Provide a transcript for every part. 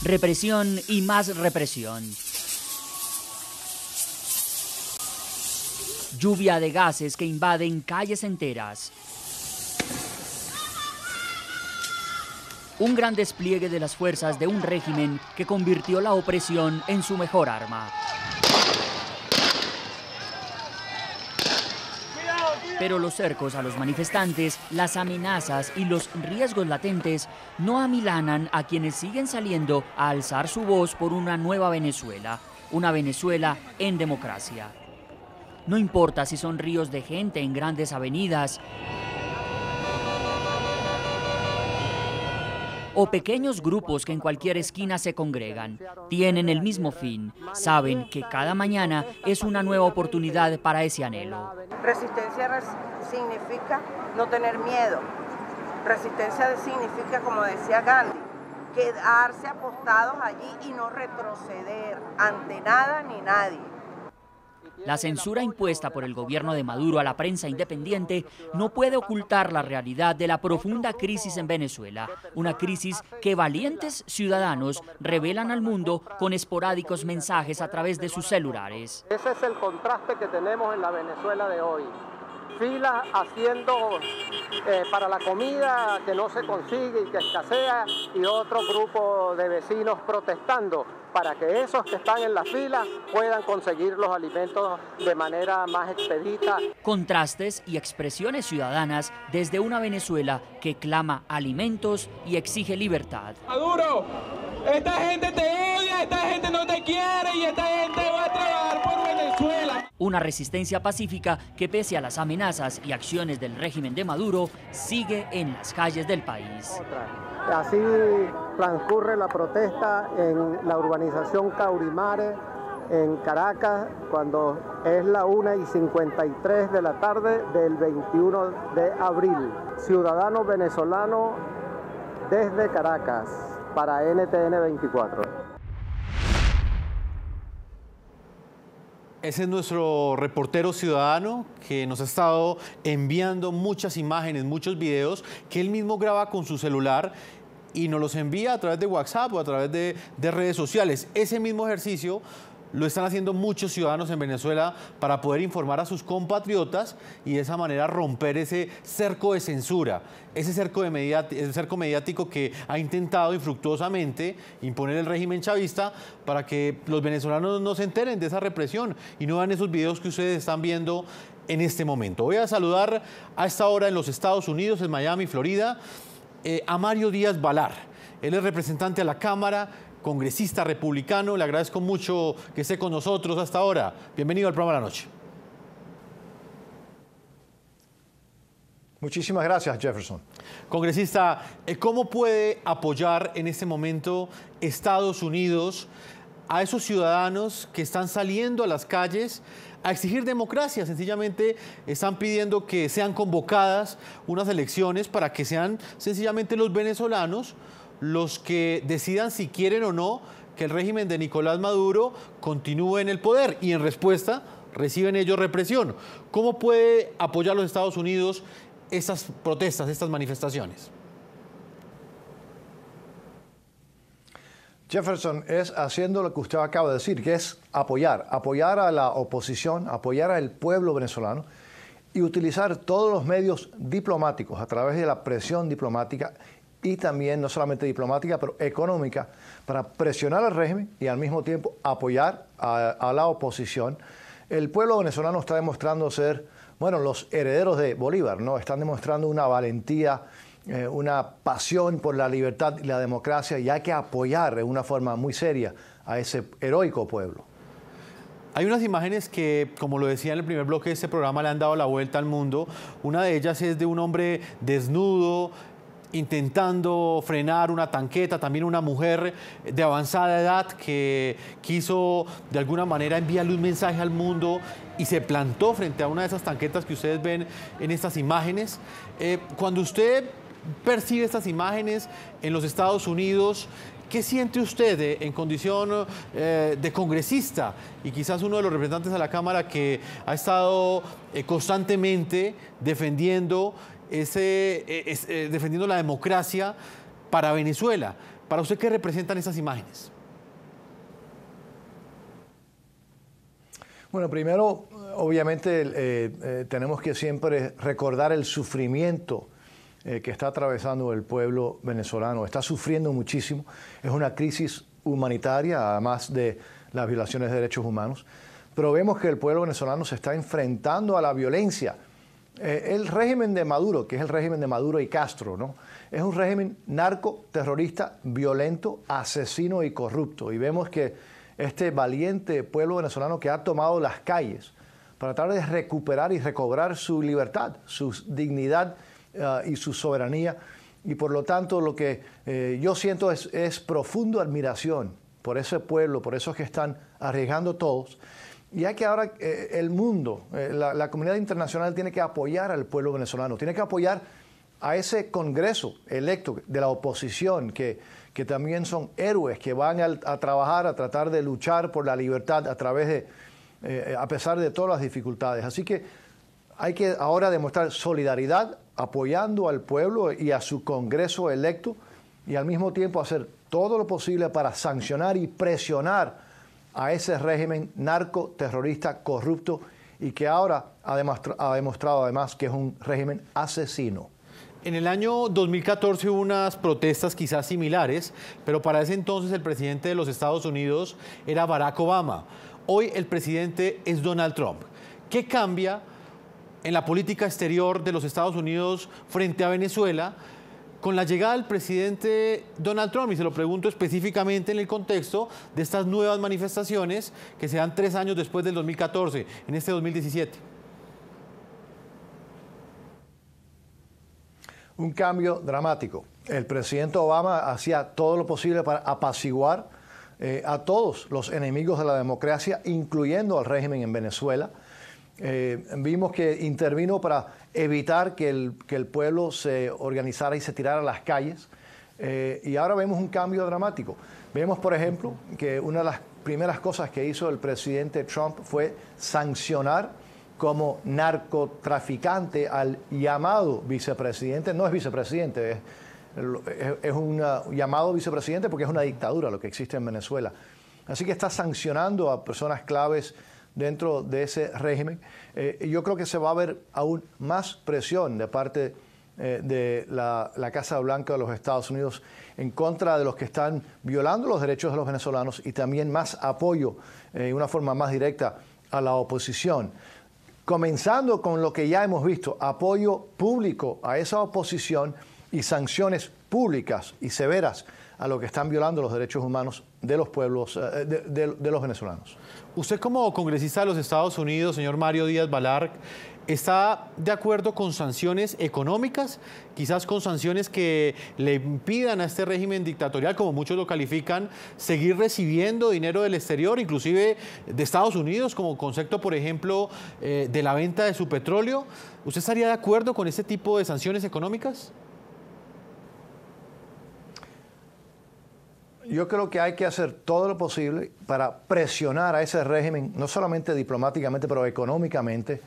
Represión y más represión. Lluvia de gases que invaden calles enteras. Un gran despliegue de las fuerzas de un régimen que convirtió la opresión en su mejor arma. Pero los cercos a los manifestantes, las amenazas y los riesgos latentes no amilanan a quienes siguen saliendo a alzar su voz por una nueva Venezuela, una Venezuela en democracia. No importa si son ríos de gente en grandes avenidas o pequeños grupos que en cualquier esquina se congregan, tienen el mismo fin. Saben que cada mañana es una nueva oportunidad para ese anhelo. Resistencia significa no tener miedo. Resistencia significa, como decía Gandhi, quedarse apostados allí y no retroceder ante nada ni nadie. La censura impuesta por el gobierno de Maduro a la prensa independiente no puede ocultar la realidad de la profunda crisis en Venezuela, una crisis que valientes ciudadanos revelan al mundo con esporádicos mensajes a través de sus celulares. Ese es el contraste que tenemos en la Venezuela de hoy. Filas haciendo para la comida que no se consigue y que escasea, y otro grupo de vecinos protestando para que esos que están en la fila puedan conseguir los alimentos de manera más expedita. Contrastes y expresiones ciudadanas desde una Venezuela que clama alimentos y exige libertad. Maduro, esta gente te odia, esta gente no te quiere y esta gente va a trabajar por Venezuela. Una resistencia pacífica que, pese a las amenazas y acciones del régimen de Maduro, sigue en las calles del país. Así transcurre la protesta en la urbanización Caurimare, en Caracas, cuando es la 1:53 de la tarde del 21 de abril. Ciudadano venezolano desde Caracas, para NTN 24. Ese es nuestro reportero ciudadano que nos ha estado enviando muchas imágenes, muchos videos que él mismo graba con su celular y nos los envía a través de WhatsApp o a través de redes sociales. Ese mismo ejercicio lo están haciendo muchos ciudadanos en Venezuela para poder informar a sus compatriotas y de esa manera romper ese cerco de censura, ese cerco mediático que ha intentado infructuosamente imponer el régimen chavista para que los venezolanos no se enteren de esa represión y no vean esos videos que ustedes están viendo en este momento. Voy a saludar a esta hora en los Estados Unidos, en Miami, Florida, a Mario Díaz Balar. Él es representante a la Cámara, congresista republicano. Le agradezco mucho que esté con nosotros hasta ahora. Bienvenido al programa de la noche. Muchísimas gracias, Jefferson. Congresista, ¿cómo puede apoyar en este momento Estados Unidos a esos ciudadanos que están saliendo a las calles a exigir democracia? Sencillamente están pidiendo que sean convocadas unas elecciones para que sean sencillamente los venezolanos los que decidan si quieren o no que el régimen de Nicolás Maduro continúe en el poder, y en respuesta reciben ellos represión. ¿Cómo puede apoyar los Estados Unidos estas protestas, estas manifestaciones? Jefferson, es haciendo lo que usted acaba de decir, que es apoyar a la oposición, apoyar al pueblo venezolano y utilizar todos los medios diplomáticos a través de la presión diplomática y también no solamente diplomática, pero económica, para presionar al régimen y al mismo tiempo apoyar a la oposición. El pueblo venezolano está demostrando ser, bueno, los herederos de Bolívar, ¿no? Están demostrando una valentía, una pasión por la libertad y la democracia, y hay que apoyar de una forma muy seria a ese heroico pueblo. Hay unas imágenes que, como lo decía en el primer bloque de este programa, le han dado la vuelta al mundo. Una de ellas es de un hombre desnudo, intentando frenar una tanqueta, también una mujer de avanzada edad que quiso de alguna manera enviarle un mensaje al mundo y se plantó frente a una de esas tanquetas que ustedes ven en estas imágenes. Cuando usted percibe estas imágenes en los Estados Unidos, ¿qué siente usted en condición de congresista y quizás uno de los representantes de la Cámara que ha estado constantemente defendiendo la democracia para Venezuela, Para usted, ¿qué representan estas imágenes? Bueno, primero, obviamente, tenemos que siempre recordar el sufrimiento que está atravesando el pueblo venezolano. Está sufriendo muchísimo. Es una crisis humanitaria, además de las violaciones de derechos humanos. Pero vemos que el pueblo venezolano se está enfrentando a la violencia. El régimen de Maduro, que es el régimen de Maduro y Castro, ¿no?, es un régimen narcoterrorista, violento, asesino y corrupto. Y vemos que este valiente pueblo venezolano que ha tomado las calles para tratar de recuperar y recobrar su libertad, su dignidad y su soberanía. Y por lo tanto lo que yo siento es profunda admiración por ese pueblo, por esos que están arriesgando todos. Y hay que ahora el mundo, la comunidad internacional tiene que apoyar al pueblo venezolano, tiene que apoyar a ese Congreso electo de la oposición, que también son héroes, que van a trabajar, a tratar de luchar por la libertad a pesar de todas las dificultades. Así que hay que ahora demostrar solidaridad, apoyando al pueblo y a su Congreso electo, y al mismo tiempo hacer todo lo posible para sancionar y presionar a ese régimen narcoterrorista corrupto y que ahora ha demostrado además que es un régimen asesino. En el año 2014 hubo unas protestas quizás similares, pero para ese entonces el presidente de los Estados Unidos era Barack Obama. Hoy el presidente es Donald Trump. ¿Qué cambia en la política exterior de los Estados Unidos frente a Venezuela con la llegada del presidente Donald Trump? Y se lo pregunto específicamente en el contexto de estas nuevas manifestaciones que se dan 3 años después del 2014, en este 2017. Un cambio dramático. El presidente Obama hacía todo lo posible para apaciguar a todos los enemigos de la democracia, incluyendo al régimen en Venezuela. Vimos que intervino para evitar que el pueblo se organizara y se tirara a las calles. Y ahora vemos un cambio dramático. Vemos, por ejemplo, que una de las primeras cosas que hizo el presidente Trump fue sancionar como narcotraficante al llamado vicepresidente. No es vicepresidente, es un llamado vicepresidente porque es una dictadura lo que existe en Venezuela. Así que está sancionando a personas claves dentro de ese régimen. Y yo creo que se va a ver aún más presión de parte de la Casa Blanca de los Estados Unidos en contra de los que están violando los derechos de los venezolanos, y también más apoyo, de una forma más directa, a la oposición. Comenzando con lo que ya hemos visto, apoyo público a esa oposición y sanciones públicas y severas a los que están violando los derechos humanos de los pueblos, de los venezolanos. Usted, como congresista de los Estados Unidos, señor Mario Díaz-Balart, ¿está de acuerdo con sanciones económicas? Quizás con sanciones que le impidan a este régimen dictatorial, como muchos lo califican, seguir recibiendo dinero del exterior, inclusive de Estados Unidos, como concepto, por ejemplo, de la venta de su petróleo. ¿Usted estaría de acuerdo con este tipo de sanciones económicas? Yo creo que hay que hacer todo lo posible para presionar a ese régimen, no solamente diplomáticamente, pero económicamente,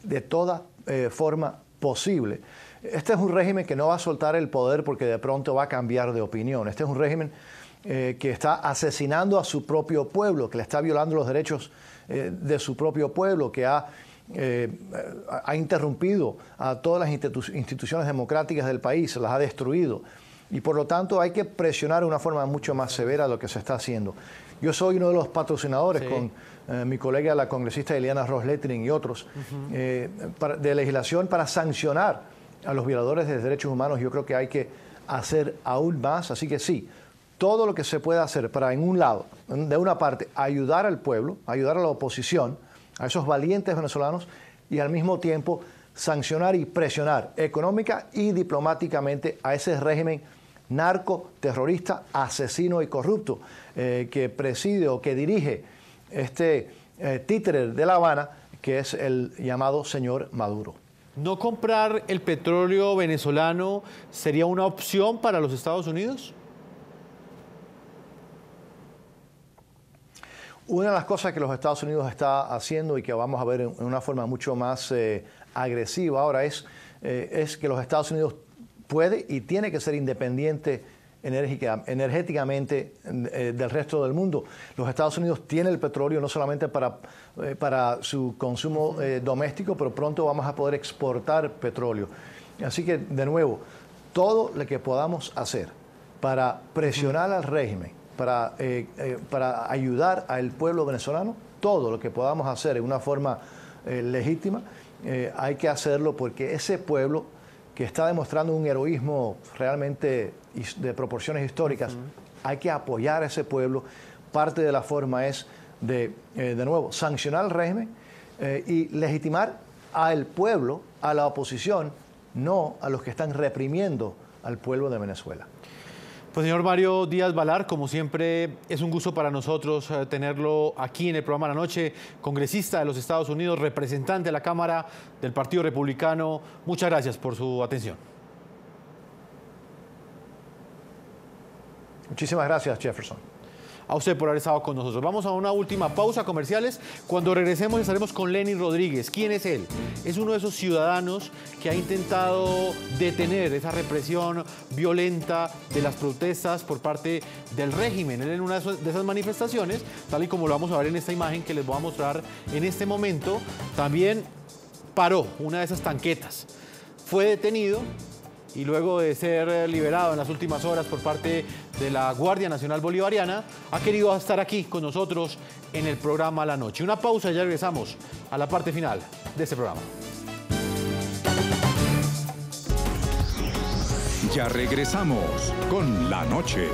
de toda forma posible. Este es un régimen que no va a soltar el poder porque de pronto va a cambiar de opinión. Este es un régimen que está asesinando a su propio pueblo, que le está violando los derechos de su propio pueblo, que ha interrumpido a todas las instituciones democráticas del país, las ha destruido. Y por lo tanto hay que presionar de una forma mucho más severa lo que se está haciendo. Yo soy uno de los patrocinadores, sí, con mi colega la congresista Eliana Ros-Lehtinen y otros, de legislación para sancionar a los violadores de derechos humanos. Yo creo que hay que hacer aún más. Así que sí, todo lo que se pueda hacer para, en un lado, de una parte, ayudar al pueblo, ayudar a la oposición, a esos valientes venezolanos, y al mismo tiempo sancionar y presionar económica y diplomáticamente a ese régimen narco, terrorista, asesino y corrupto que preside o que dirige este títere de La Habana, que es el llamado señor Maduro. ¿No comprar el petróleo venezolano sería una opción para los Estados Unidos? Una de las cosas que los Estados Unidos está haciendo y que vamos a ver en una forma mucho más agresiva ahora es que los Estados Unidos puede y tiene que ser independiente energéticamente del resto del mundo. Los Estados Unidos tienen el petróleo no solamente para su consumo doméstico, pero pronto vamos a poder exportar petróleo. Así que, de nuevo, todo lo que podamos hacer para presionar al régimen, para ayudar al pueblo venezolano, todo lo que podamos hacer en una forma legítima, hay que hacerlo, porque ese pueblo que está demostrando un heroísmo realmente de proporciones históricas, hay que apoyar a ese pueblo. Parte de la forma es de nuevo, sancionar al régimen y legitimar al pueblo, a la oposición, no a los que están reprimiendo al pueblo de Venezuela. Pues señor Mario Díaz-Balart, como siempre es un gusto para nosotros tenerlo aquí en el programa La Noche, congresista de los Estados Unidos, representante de la Cámara del Partido Republicano. Muchas gracias por su atención. Muchísimas gracias, Jefferson. A usted por haber estado con nosotros. Vamos a una última pausa comerciales. Cuando regresemos estaremos con Lenin Rodríguez. ¿Quién es él? Es uno de esos ciudadanos que ha intentado detener esa represión violenta de las protestas por parte del régimen. Él en una de esas manifestaciones, tal y como lo vamos a ver en esta imagen que les voy a mostrar en este momento, también paró una de esas tanquetas. Fue detenido y luego de ser liberado en las últimas horas por parte de la Guardia Nacional Bolivariana, ha querido estar aquí con nosotros en el programa La Noche. Una pausa y ya regresamos a la parte final de este programa. Ya regresamos con La Noche.